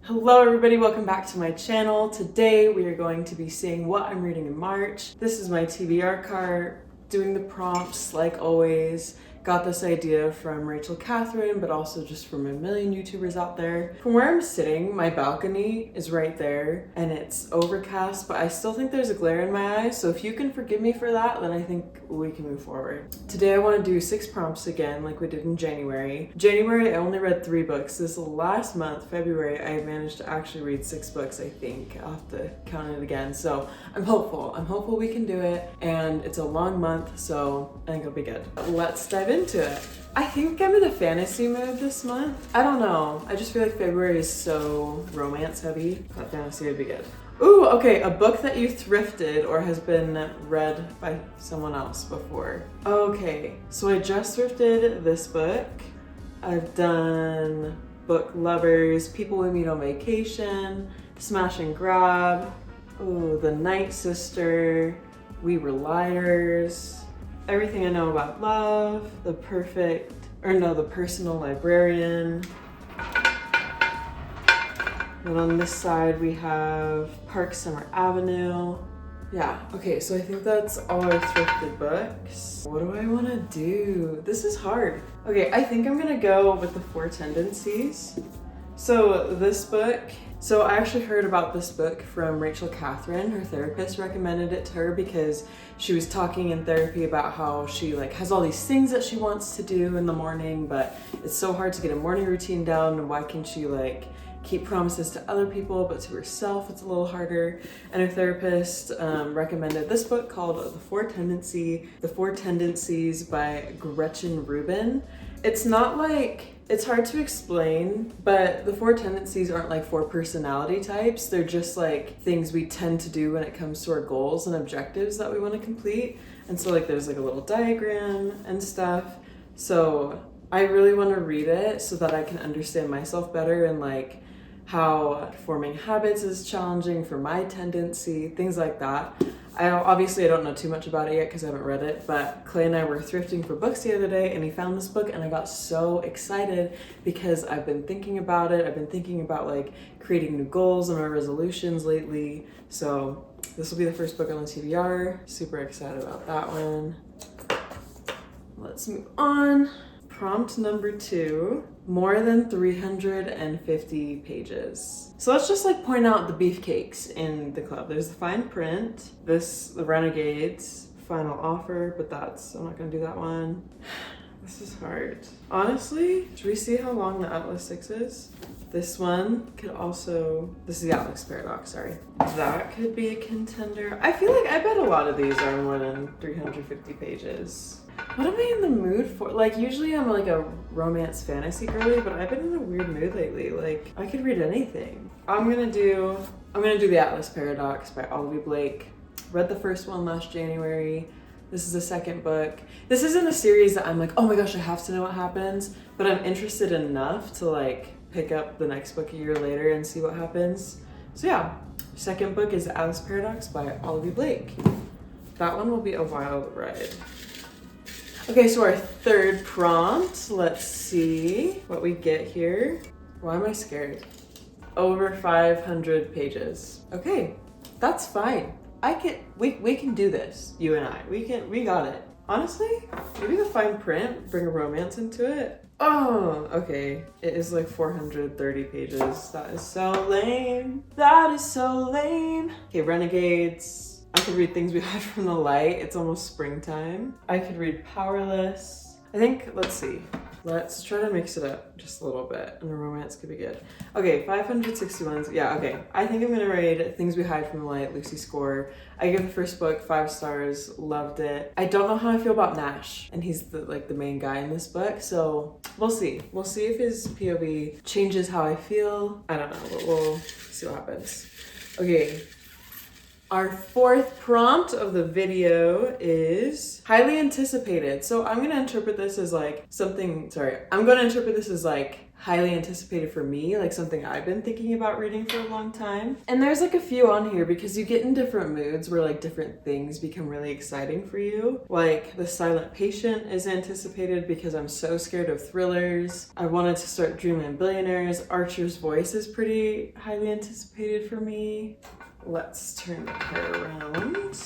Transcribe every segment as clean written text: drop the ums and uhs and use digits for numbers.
Hello everybody, welcome back to my channel. Today we are going to be seeing what I'm reading in March. This is my TBR cart, doing the prompts like always. Got this idea from Rachel Catherine, but also just from a million YouTubers out there. From where I'm sitting, my balcony is right there and it's overcast, but I still think there's a glare in my eyes. So if you can forgive me for that, then I think we can move forward. Today I want to do 6 prompts again, like we did in January. January, I only read 3 books. This last month, February, I managed to actually read 6 books, I think. I'll have to count it again. So I'm hopeful. I'm hopeful we can do it. And it's a long month, so I think it'll be good. Let's dive into it. I think I'm in a fantasy mood this month. I don't know. I just feel like February is so romance heavy. That fantasy would be good. Ooh, okay, a book that you thrifted or has been read by someone else before. Okay, so I just thrifted this book. I've done Book Lovers, People We Meet on Vacation, Smash and Grab, ooh, The Night Sister, We Were Liars, Everything I Know About Love, The Personal Librarian. And on this side we have Park Summer Avenue. Yeah, okay, so I think that's all our thrifted books. What do I want to do? This is hard. Okay, I think I'm gonna go with The Four Tendencies. So this book, so I actually heard about this book from Rachel Catherine. Her therapist recommended it to her because she was talking in therapy about how she has all these things that she wants to do in the morning, but it's so hard to get a morning routine down, and why can she keep promises to other people, but to herself it's a little harder. And her therapist recommended this book called The Four Tendencies by Gretchen Rubin. It's not it's hard to explain, but the 4 tendencies aren't 4 personality types. They're just things we tend to do when it comes to our goals and objectives that we want to complete. And so there's a little diagram and stuff. So I really want to read it so that I can understand myself better and how forming habits is challenging for my tendency, things like that. I don't know too much about it yet because I haven't read it, but Clay and I were thrifting for books the other day and he found this book and I got so excited because I've been thinking about it. I've been thinking about creating new goals and my resolutions lately. So this will be the first book on the TBR. Super excited about that one. Let's move on. Prompt number 2, more than 350 pages. So let's just point out the beefcakes in the club. There's the fine print, the Renegades, Final Offer, but I'm not gonna do that one. This is hard. Honestly, should we see how long the Atlas 6 is? This one could also, this is the Atlas Paradox, sorry. That could be a contender. I feel I bet a lot of these are more than 350 pages. What am I in the mood for? Usually I'm a romance fantasy girly, but I've been in a weird mood lately. I could read anything. I'm gonna do the Atlas Paradox by Olivia Blake. Read the first one last January. This is the second book. This isn't a series that I'm oh my gosh, I have to know what happens, but I'm interested enough to pick up the next book a year later and see what happens. So yeah, second book is Atlas Paradox by Olivia Blake. That one will be a wild ride. Okay, so our third prompt, let's see what we get here. Why am I scared? Over 500 pages. Okay, that's fine. We can do this, you and I. We got it. Honestly, maybe the fine print, bring a romance into it. Oh, okay. It is 430 pages. That is so lame. That is so lame. Okay, Renegades. I could read Things We Hide from the Light. It's almost springtime. I could read Powerless. I think, let's see. Let's try to mix it up just a little bit and the romance could be good. Okay, 561. Yeah, okay. I think I'm gonna read Things We Hide from the Light, Lucy Score. I gave the first book 5 stars, loved it. I don't know how I feel about Nash, and he's the main guy in this book, so we'll see. We'll see if his POV changes how I feel. I don't know, but we'll see what happens. Okay. Our fourth prompt of the video is highly anticipated. So I'm going to interpret this as highly anticipated for me, like something I've been thinking about reading for a long time. And there's like a few on here because you get in different moods where like different things become really exciting for you. Like The Silent Patient is anticipated because I'm so scared of thrillers. I wanted to start Dreamland Billionaires. Archer's Voice is pretty highly anticipated for me. Let's turn the pair around.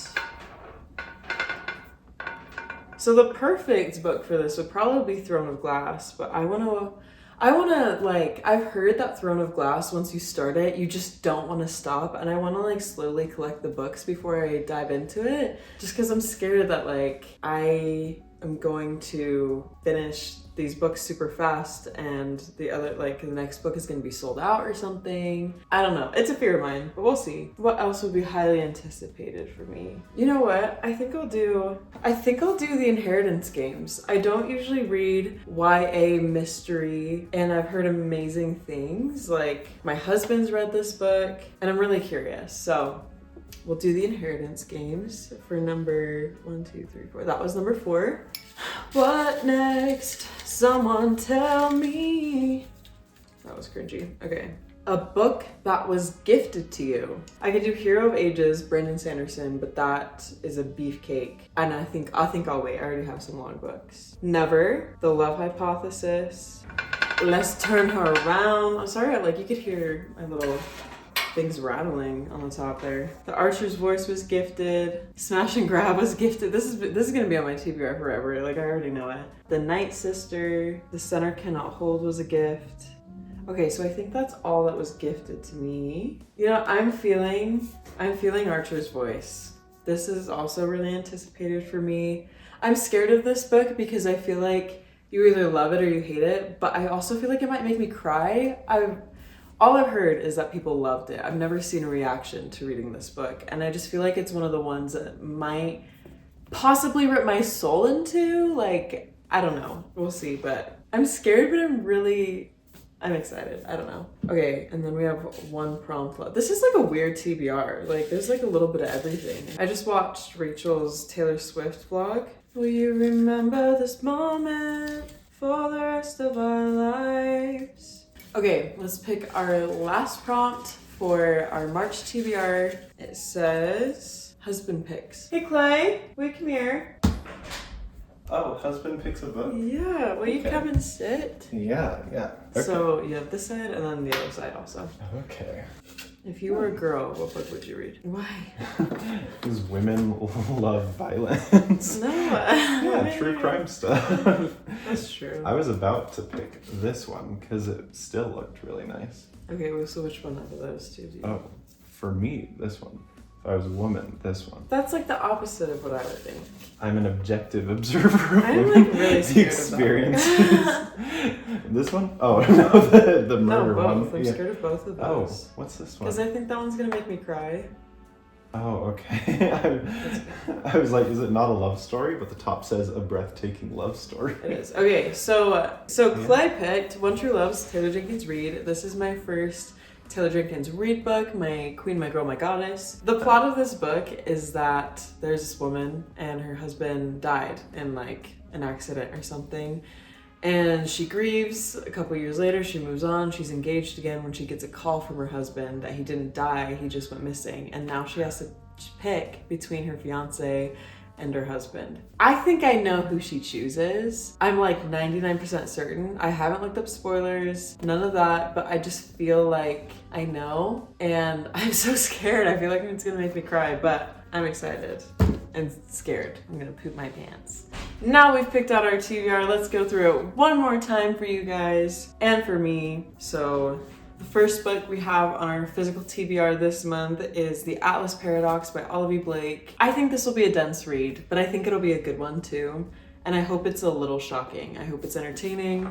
So the perfect book for this would probably be Throne of Glass, but I wanna like, I've heard that Throne of Glass, once you start it, you just don't want to stop, and I want to like slowly collect the books before I dive into it, just because I'm scared that like I am going to finish these books super fast and the next book is going to be sold out or something. I don't know. It's a fear of mine, but we'll see. What else would be highly anticipated for me? You know what? I think I'll do the Inheritance Games. I don't usually read YA mystery, and I've heard amazing things. Like, my husband's read this book and I'm really curious. So we'll do the Inheritance Games for number 1, 2, 3, 4. That was number 4. What next? Someone tell me. That was cringy. Okay. A book that was gifted to you. I could do Hero of Ages, Brandon Sanderson, but that is a beefcake. And I think I'll wait. I already have some long books. Never, The Love Hypothesis. Let's Turn Her Around. I'm sorry, like you could hear my little things rattling on the top there. The Archer's Voice was gifted. Smash and Grab was gifted. This is gonna be on my TBR forever. Like, I already know it. The Night Sister. The Center Cannot Hold was a gift. Okay, so I think that's all that was gifted to me. You know, I'm feeling Archer's Voice. This is also really anticipated for me. I'm scared of this book because I feel like you either love it or you hate it, but I also feel like it might make me cry. All I've heard is that people loved it. I've never seen a reaction to reading this book, and I just feel like it's one of the ones that might possibly rip my soul into. Like, I don't know. We'll see, but I'm scared, but I'm excited. I don't know. Okay, and then we have one prompt left. This is like a weird TBR. Like, there's like a little bit of everything. I just watched Rachel's Taylor Swift vlog. Will you remember this moment for the rest of our lives? Okay, let's pick our last prompt for our March TBR. It says, husband picks. Hey Clay, will you come here? Oh, husband picks a book? Yeah, will you come and sit? Yeah. Okay. So you have this side and then the other side also. Okay. If you were a girl, what book would you read? Why? Because women love violence. No. Yeah, true crime stuff. That's true. I was about to pick this one because it still looked really nice. Okay, well, so which one out of those two do you? Oh, for me, this one. If I was a woman, this one. That's like the opposite of what I would think. I'm an objective observer of I'm women. like really scared experiences. of that. This one? Oh, no, the murder no, both. one. I'm Yeah. scared of both of those. Oh, what's this one? Because I think that one's gonna make me cry. Oh, okay. I was like, is it not a love story? But the top says a breathtaking love story. It is. Okay, so Clay picked One True Love's Taylor Jenkins Reid. This is my first Taylor Jenkins Reid book, My Queen, My Girl, My Goddess. The plot of this book is that there's this woman and her husband died in like an accident or something. And she grieves. A couple years later, she moves on. She's engaged again when she gets a call from her husband that he didn't die, he just went missing. And now she has to pick between her fiance and her husband. I think I know who she chooses. I'm like 99% certain. I haven't looked up spoilers, none of that, but I just feel like I know. And I'm so scared. I feel like it's gonna make me cry, but I'm excited and scared. I'm gonna poop my pants. Now we've picked out our TBR, let's go through it one more time for you guys and for me. So the first book we have on our physical TBR this month is The Atlas Paradox by Olivia Blake. I think this will be a dense read, but I think it'll be a good one too. And I hope it's a little shocking. I hope it's entertaining.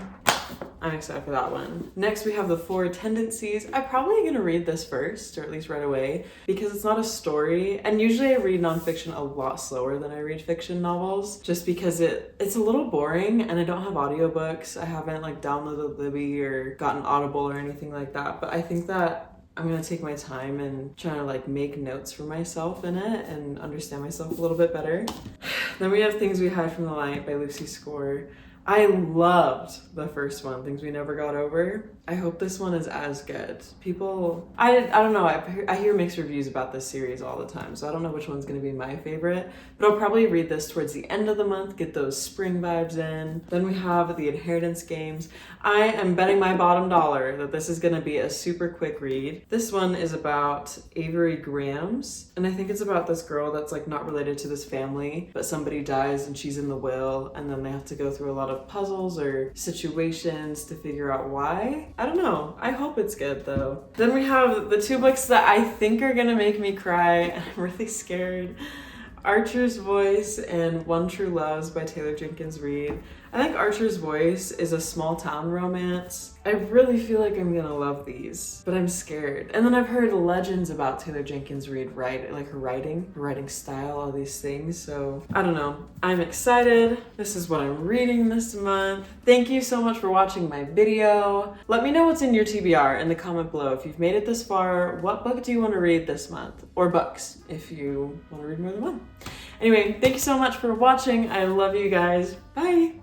I'm excited for that one. Next, we have The Four Tendencies. I'm probably gonna read this first, or at least right away, because it's not a story. And usually I read nonfiction a lot slower than I read fiction novels, just because it's a little boring and I don't have audiobooks. I haven't like downloaded Libby or gotten Audible or anything like that. But I think that I'm gonna take my time and try to like make notes for myself in it and understand myself a little bit better. Then we have Things We Hide from the Light by Lucy Score, I loved the first one, Things We Never Got Over. I hope this one is as good. People, I don't know, I hear mixed reviews about this series all the time, so I don't know which one's gonna be my favorite, but I'll probably read this towards the end of the month, get those spring vibes in. Then we have The Inheritance Games. I am betting my bottom dollar that this is gonna be a super quick read. This one is about Avery Grams, and I think it's about this girl that's like not related to this family, but somebody dies and she's in the will, and then they have to go through a lot of puzzles or situations to figure out why. I don't know. I hope it's good though. Then we have the two books that I think are gonna make me cry, and I'm really scared. Archer's Voice and One True Loves by Taylor Jenkins Reid. I think Archer's Voice is a small town romance. I really feel like I'm gonna love these, but I'm scared. And then I've heard legends about Taylor Jenkins Reid, like her writing style, all these things. So I don't know. I'm excited. This is what I'm reading this month. Thank you so much for watching my video. Let me know what's in your TBR in the comment below. If you've made it this far, what book do you want to read this month? Or books, if you want to read more than one. Anyway, thank you so much for watching. I love you guys. Bye.